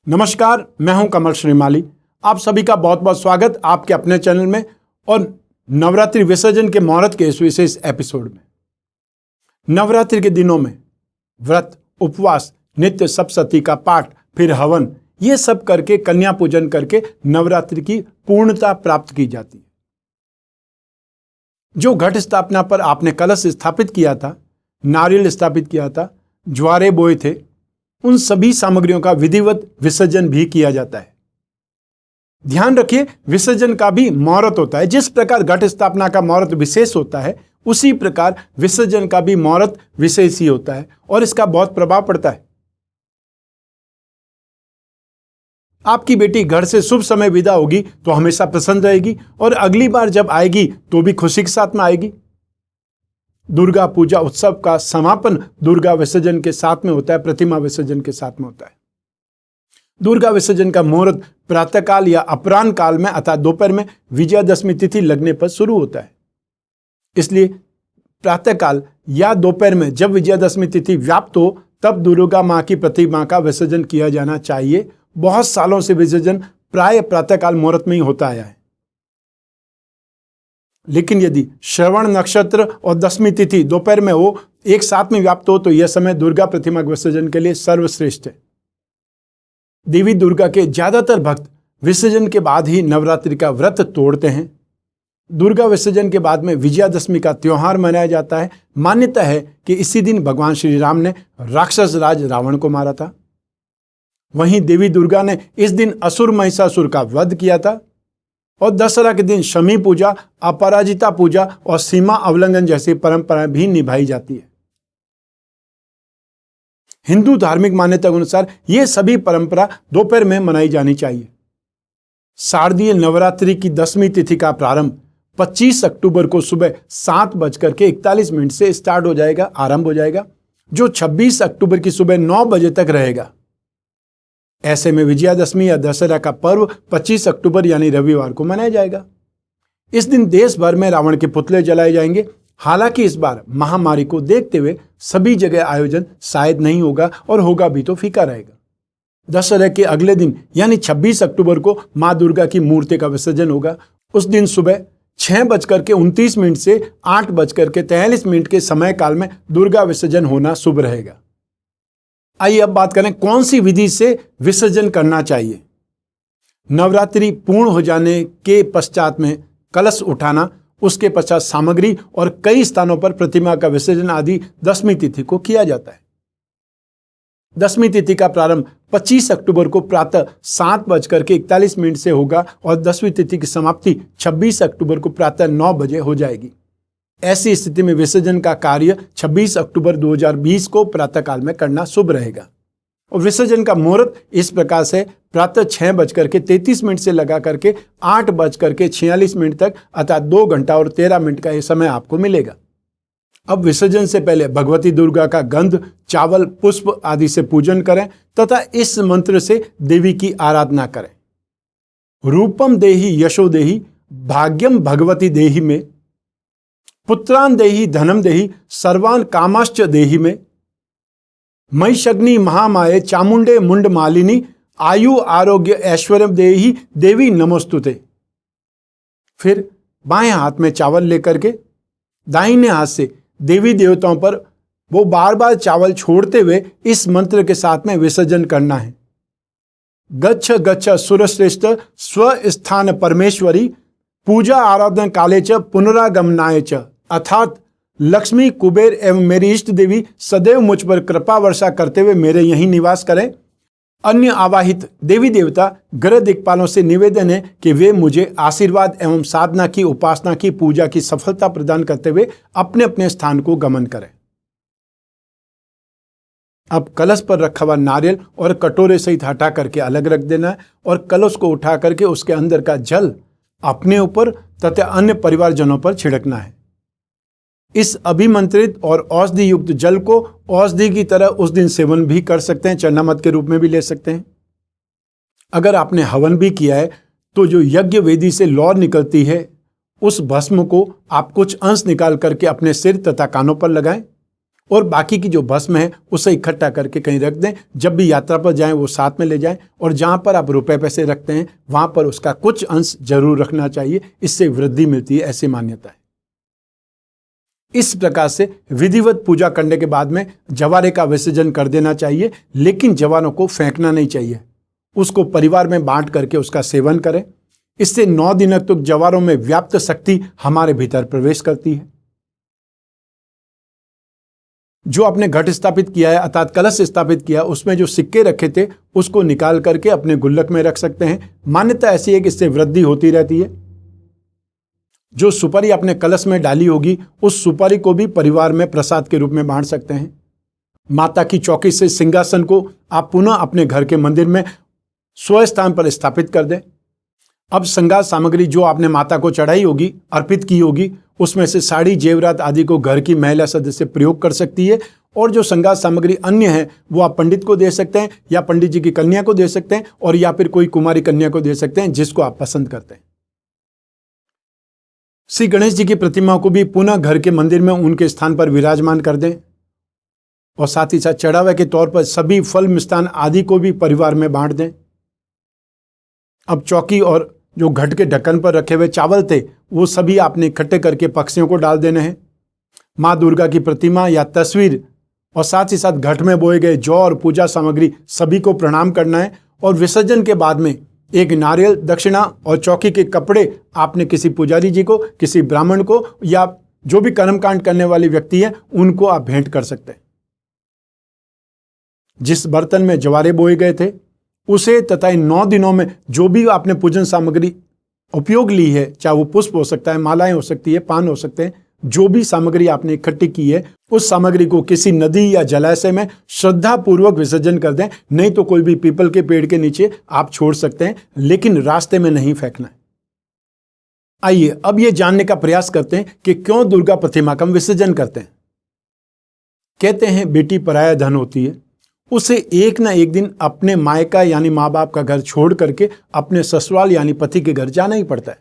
नमस्कार, मैं हूं कमल श्रीमाली। आप सभी का बहुत बहुत स्वागत आपके अपने चैनल में और नवरात्रि विसर्जन के मुहूर्त के इस विशेष एपिसोड में। नवरात्रि के दिनों में व्रत, उपवास, नित्य सप्तशती का पाठ, फिर हवन, ये सब करके कन्या पूजन करके नवरात्रि की पूर्णता प्राप्त की जाती है। जो घट स्थापना पर आपने कलश स्थापित किया था, नारियल स्थापित किया था, ज्वारे बोए थे, उन सभी सामग्रियों का विधिवत विसर्जन भी किया जाता है। ध्यान रखिए, विसर्जन का भी मुहूर्त होता है। जिस प्रकार घट स्थापना का मुहूर्त विशेष होता है, उसी प्रकार विसर्जन का भी मुहूर्त विशेष ही होता है और इसका बहुत प्रभाव पड़ता है। आपकी बेटी घर से शुभ समय विदा होगी तो हमेशा प्रसन्न रहेगी और अगली बार जब आएगी तो भी खुशी के साथ में आएगी। दुर्गा पूजा उत्सव का समापन दुर्गा विसर्जन के साथ में होता है, प्रतिमा विसर्जन के साथ में होता है। दुर्गा विसर्जन का मुहूर्त प्रातःकाल या अपराह्न काल में अर्थात दोपहर में विजयादशमी तिथि लगने पर शुरू होता है। इसलिए प्रातःकाल या दोपहर में जब विजयादशमी तिथि व्याप्त हो तब दुर्गा मां की प्रतिमा का विसर्जन किया जाना चाहिए। बहुत सालों से विसर्जन प्राय प्रातःकाल मुहूर्त में ही होता आया है। लेकिन यदि श्रवण नक्षत्र और दशमी तिथि दोपहर में हो, एक साथ में व्याप्त हो, तो यह समय दुर्गा प्रतिमा विसर्जन के लिए सर्वश्रेष्ठ है। देवी दुर्गा के ज्यादातर भक्त विसर्जन के बाद ही नवरात्रि का व्रत तोड़ते हैं। दुर्गा विसर्जन के बाद में विजयादशमी का त्योहार मनाया जाता है। मान्यता है कि इसी दिन भगवान श्री राम ने राक्षस राज रावण को मारा था। वहीं देवी दुर्गा ने इस दिन असुर महिषासुर का वध किया था और दशहरा के दिन शमी पूजा, अपराजिता पूजा और सीमा अवलंघन जैसी परंपराएं भी निभाई जाती है। हिंदू धार्मिक मान्यता के अनुसार ये सभी परंपरा दोपहर में मनाई जानी चाहिए। शारदीय नवरात्रि की दशमी तिथि का प्रारंभ 25 अक्टूबर को सुबह 7:41 से स्टार्ट हो जाएगा, आरंभ हो जाएगा, जो 26 अक्टूबर की सुबह 9 बजे तक रहेगा। ऐसे में विजयादशमी या दशहरा का पर्व 25 अक्टूबर यानी रविवार को मनाया जाएगा। इस दिन देश भर में रावण के पुतले जलाए जाएंगे। हालांकि इस बार महामारी को देखते हुए सभी जगह आयोजन शायद नहीं होगा और होगा भी तो फीका रहेगा। दशहरा के अगले दिन यानी 26 अक्टूबर को मां दुर्गा की मूर्ति का विसर्जन होगा। उस दिन सुबह 6:29 से 8:43 के समय काल में दुर्गा विसर्जन होना शुभ रहेगा। आइए अब बात करें कौन सी विधि से विसर्जन करना चाहिए। नवरात्रि पूर्ण हो जाने के पश्चात में कलश उठाना, उसके पश्चात सामग्री और कई स्थानों पर प्रतिमा का विसर्जन आदि दशमी तिथि को किया जाता है। दशमी तिथि का प्रारंभ 25 अक्टूबर को प्रातः 7:41 से होगा और दशमी तिथि की समाप्ति 26 अक्टूबर को प्रातः 9 बजे हो जाएगी। ऐसी स्थिति में विसर्जन का कार्य 26 अक्टूबर 2020 को प्रातःकाल में करना शुभ रहेगा। और विसर्जन का मुहूर्त इस प्रकार से प्रातः 6:33 से लगा करके 8:46 तक अर्थात 2 घंटा और 13 मिनट का यह समय आपको मिलेगा। अब विसर्जन से पहले भगवती दुर्गा का गंध, चावल, पुष्प आदि से पूजन करें तथा इस मंत्र से देवी की आराधना करें। रूपम देहि यशो देहि भाग्यम भगवती देहि में, पुत्रान देहि धनम देहि सर्वान कामाश्च देहि में, महिषग्नि महामाये चामुंडे मुंड मालिनी आयु आरोग्य ऐश्वर्य देहि देवी नमोस्तुते। फिर बाएं हाथ में चावल लेकर के दाहिने हाथ से देवी देवताओं पर वो बार बार चावल छोड़ते हुए इस मंत्र के साथ में विसर्जन करना है। गच्छ गच्छ सुरश्रेष्ठ स्वस्थान परमेश्वरी पूजा आराधना काले च पुनरागमनाय च, अर्थात लक्ष्मी, कुबेर एवं मेरी इष्ट देवी सदैव मुझ पर कृपा वर्षा करते हुए मेरे यहीं निवास करें। अन्य आवाहित देवी देवता ग्रह दिक्पालों से निवेदन है कि वे मुझे आशीर्वाद एवं साधना की, उपासना की, पूजा की सफलता प्रदान करते हुए अपने अपने स्थान को गमन करें। अब कलश पर रखा हुआ नारियल और कटोरे सहित हटा करके अलग रख देना है और कलश को उठा करके उसके अंदर का जल अपने ऊपर तथा अन्य परिवारजनों पर छिड़कना है। इस अभिमंत्रित और औषधि युक्त जल को औषधि की तरह उस दिन सेवन भी कर सकते हैं, चरणामृत के रूप में भी ले सकते हैं। अगर आपने हवन भी किया है तो जो यज्ञ वेदी से लौ निकलती है उस भस्म को आप कुछ अंश निकाल करके अपने सिर तथा कानों पर लगाएं और बाकी की जो भस्म है उसे इकट्ठा करके कहीं रख दें। जब भी यात्रा पर जाएं वो साथ में ले जाएं, और जहां पर आप रुपए पैसे रखते हैं वहां पर उसका कुछ अंश जरूर रखना चाहिए, इससे वृद्धि मिलती है, ऐसी मान्यता है। इस प्रकार से विधिवत पूजा करने के बाद में जवारे का विसर्जन कर देना चाहिए, लेकिन जवारों को फेंकना नहीं चाहिए, उसको परिवार में बांट करके उसका सेवन करें। इससे 9 दिनों तक जवारों में व्याप्त शक्ति हमारे भीतर प्रवेश करती है। जो आपने घट स्थापित किया है अर्थात कलश स्थापित किया, उसमें जो सिक्के रखे थे उसको निकाल करके अपने गुल्लक में रख सकते हैं। मान्यता ऐसी है कि इससे वृद्धि होती रहती है। जो सुपारी आपने कलश में डाली होगी उस सुपारी को भी परिवार में प्रसाद के रूप में बांट सकते हैं। माता की चौकी से सिंहासन को आप पुनः अपने घर के मंदिर में स्वस्थान पर स्थापित कर दें। अब श्रृंगार सामग्री जो आपने माता को चढ़ाई होगी, अर्पित की होगी, उसमें से साड़ी जेवरात आदि को घर की महिला सदस्य प्रयोग कर सकती है। और जो श्रृंगार सामग्री अन्य है वो आप पंडित को दे सकते हैं, या पंडित जी की कन्या को दे सकते हैं, और या फिर कोई कुमारी कन्या को दे सकते हैं जिसको आप पसंद करते हैं। श्री गणेश जी की प्रतिमा को भी पुनः घर के मंदिर में उनके स्थान पर विराजमान कर दें, और साथ ही साथ चढ़ावे के तौर पर सभी फल मिष्ठान आदि को भी परिवार में बांट दें। अब चौकी और जो घट के ढक्कन पर रखे हुए चावल थे वो सभी आपने इकट्ठे करके पक्षियों को डाल देने हैं। माँ दुर्गा की प्रतिमा या तस्वीर और साथ ही साथ घट में बोए गए जौ और पूजा सामग्री सभी को प्रणाम करना है। और विसर्जन के बाद में एक नारियल दक्षिणा और चौकी के कपड़े आपने किसी पुजारी जी को, किसी ब्राह्मण को, या जो भी कर्मकांड करने वाली व्यक्ति है उनको आप भेंट कर सकते हैं। जिस बर्तन में जवारे बोए गए थे उसे तथा इन 9 दिनों में जो भी आपने पूजन सामग्री उपयोग ली है, चाहे वो पुष्प हो सकता है, मालाएं हो सकती है, पान हो सकते हैं, जो भी सामग्री आपने इकट्ठी की है उस सामग्री को किसी नदी या जलाशय में श्रद्धा पूर्वक विसर्जन कर दें। नहीं तो कोई भी पीपल के पेड़ के नीचे आप छोड़ सकते हैं, लेकिन रास्ते में नहीं फेंकना है। आइए अब ये जानने का प्रयास करते हैं कि क्यों दुर्गा प्रतिमा का विसर्जन करते हैं। कहते हैं बेटी पराया धन होती है, उसे एक ना एक दिन अपने मायका यानी माँ बाप का घर छोड़ करके अपने ससुराल यानी पति के घर जाना ही पड़ता है।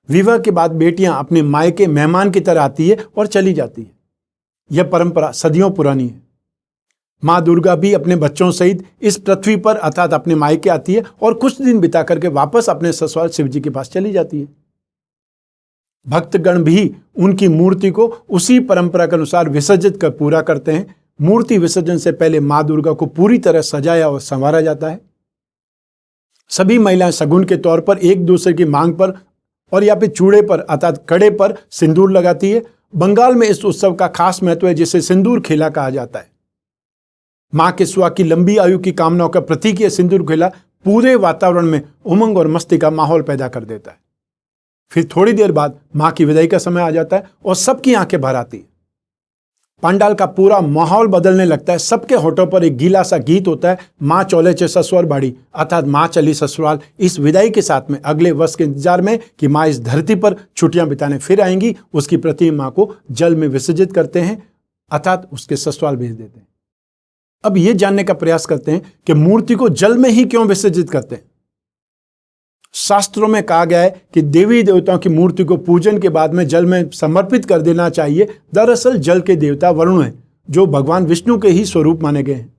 विवाह के बाद बेटियां अपने मायके मेहमान की तरह आती है और चली जाती है। यह परंपरा सदियों पुरानी है। माँ दुर्गा भी अपने बच्चों सहित इस पृथ्वी पर अर्थात अपने मायके आती है और कुछ दिन बिता करके वापस अपने ससुराल शिव जी के पास चली जाती है। भक्तगण भी उनकी मूर्ति को उसी परंपरा के अनुसार विसर्जित कर पूरा करते हैं। मूर्ति विसर्जन से पहले माँ दुर्गा को पूरी तरह सजाया और संवारा जाता है। सभी महिलाएं शगुन के तौर पर एक दूसरे की मांग पर और या फिर चूड़े पर अर्थात कड़े पर सिंदूर लगाती है। बंगाल में इस उत्सव का खास महत्व है जिसे सिंदूर खेला कहा जाता है। माँ के सुआ की लंबी आयु की कामनाओं का प्रतीक यह सिंदूर खेला पूरे वातावरण में उमंग और मस्ती का माहौल पैदा कर देता है। फिर थोड़ी देर बाद माँ की विदाई का समय आ जाता है और सबकी आंखें भर आती है। पंडाल का पूरा माहौल बदलने लगता है। सबके होठों पर एक गीला सा गीत होता है, माँ चौले चे ससुर बाड़ी अर्थात माँ चली ससुराल। इस विदाई के साथ में अगले वर्ष के इंतजार में कि माँ इस धरती पर छुट्टियां बिताने फिर आएंगी, उसकी प्रतिमा को जल में विसर्जित करते हैं अर्थात उसके ससुराल भेज देते हैं। अब ये जानने का प्रयास करते हैं कि मूर्ति को जल में ही क्यों विसर्जित करते हैं। शास्त्रों में कहा गया है कि देवी देवताओं की मूर्ति को पूजन के बाद में जल में समर्पित कर देना चाहिए। दरअसल जल के देवता वरुण हैं जो भगवान विष्णु के ही स्वरूप माने गए हैं,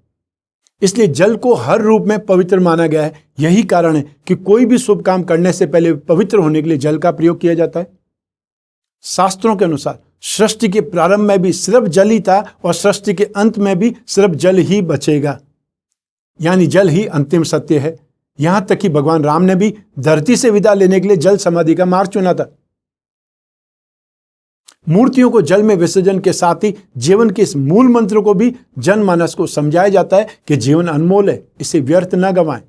इसलिए जल को हर रूप में पवित्र माना गया है। यही कारण है कि कोई भी शुभ काम करने से पहले पवित्र होने के लिए जल का प्रयोग किया जाता है। शास्त्रों के अनुसार सृष्टि के प्रारंभ में भी सिर्फ जल ही था और सृष्टि के अंत में भी सिर्फ जल ही बचेगा, यानी जल ही अंतिम सत्य है। यहां तक कि भगवान राम ने भी धरती से विदा लेने के लिए जल समाधि का मार्ग चुना था। मूर्तियों को जल में विसर्जन के साथ ही जीवन के इस मूल मंत्र को भी जनमानस को समझाया जाता है कि जीवन अनमोल है, इसे व्यर्थ न गंवाएं।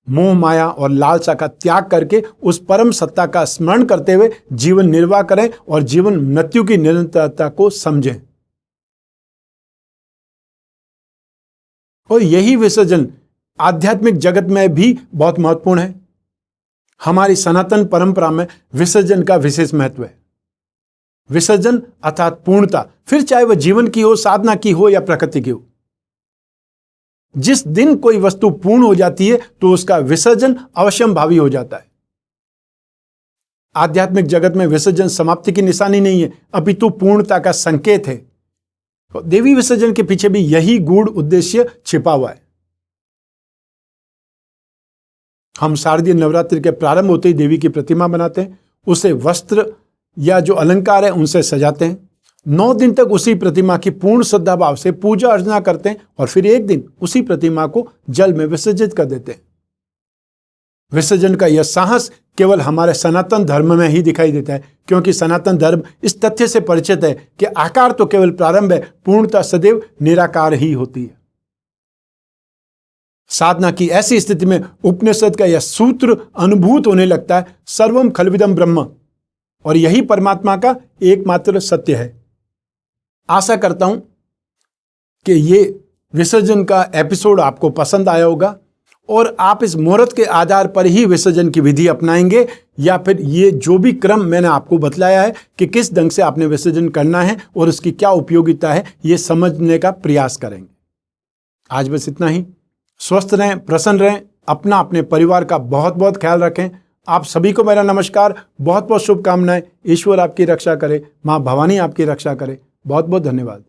मोह माया और लालसा का त्याग करके उस परम सत्ता का स्मरण करते हुए जीवन निर्वाह करें और जीवन मृत्यु की निरंतरता को समझें। और यही विसर्जन आध्यात्मिक जगत में भी बहुत महत्वपूर्ण है। हमारी सनातन परंपरा में विसर्जन का विशेष महत्व है। विसर्जन अर्थात पूर्णता, फिर चाहे वह जीवन की हो, साधना की हो या प्रकृति की हो। जिस दिन कोई वस्तु पूर्ण हो जाती है तो उसका विसर्जन अवश्यंभावी हो जाता है। आध्यात्मिक जगत में विसर्जन समाप्ति की निशानी नहीं है, अपितु पूर्णता का संकेत है। तो देवी विसर्जन के पीछे भी यही गूढ़ उद्देश्य छिपा हुआ है। हम शारदीय नवरात्रि के प्रारंभ होते ही देवी की प्रतिमा बनाते हैं, उसे वस्त्र या जो अलंकार है उनसे सजाते हैं, 9 दिन तक उसी प्रतिमा की पूर्ण श्रद्धा भाव से पूजा अर्चना करते हैं और फिर एक दिन उसी प्रतिमा को जल में विसर्जित कर देते हैं। विसर्जन का यह साहस केवल हमारे सनातन धर्म में ही दिखाई देता है, क्योंकि सनातन धर्म इस तथ्य से परिचित है कि आकार तो केवल प्रारंभ है, पूर्णता सदैव निराकार ही होती है। साधना की ऐसी स्थिति में उपनिषद का यह सूत्र अनुभूत होने लगता है, सर्वम खलविदम ब्रह्म, और यही परमात्मा का एकमात्र सत्य है। आशा करता हूं कि ये विसर्जन का एपिसोड आपको पसंद आया होगा और आप इस मुहूर्त के आधार पर ही विसर्जन की विधि अपनाएंगे, या फिर ये जो भी क्रम मैंने आपको बतलाया है कि किस ढंग से आपने विसर्जन करना है और उसकी क्या उपयोगिता है, ये समझने का प्रयास करेंगे। आज बस इतना ही। स्वस्थ रहें, प्रसन्न रहें, अपना अपने परिवार का बहुत बहुत ख्याल रखें। आप सभी को मेरा नमस्कार, बहुत बहुत शुभकामनाएं। ईश्वर आपकी रक्षा करे, माँ भवानी आपकी रक्षा करे। बहुत बहुत धन्यवाद।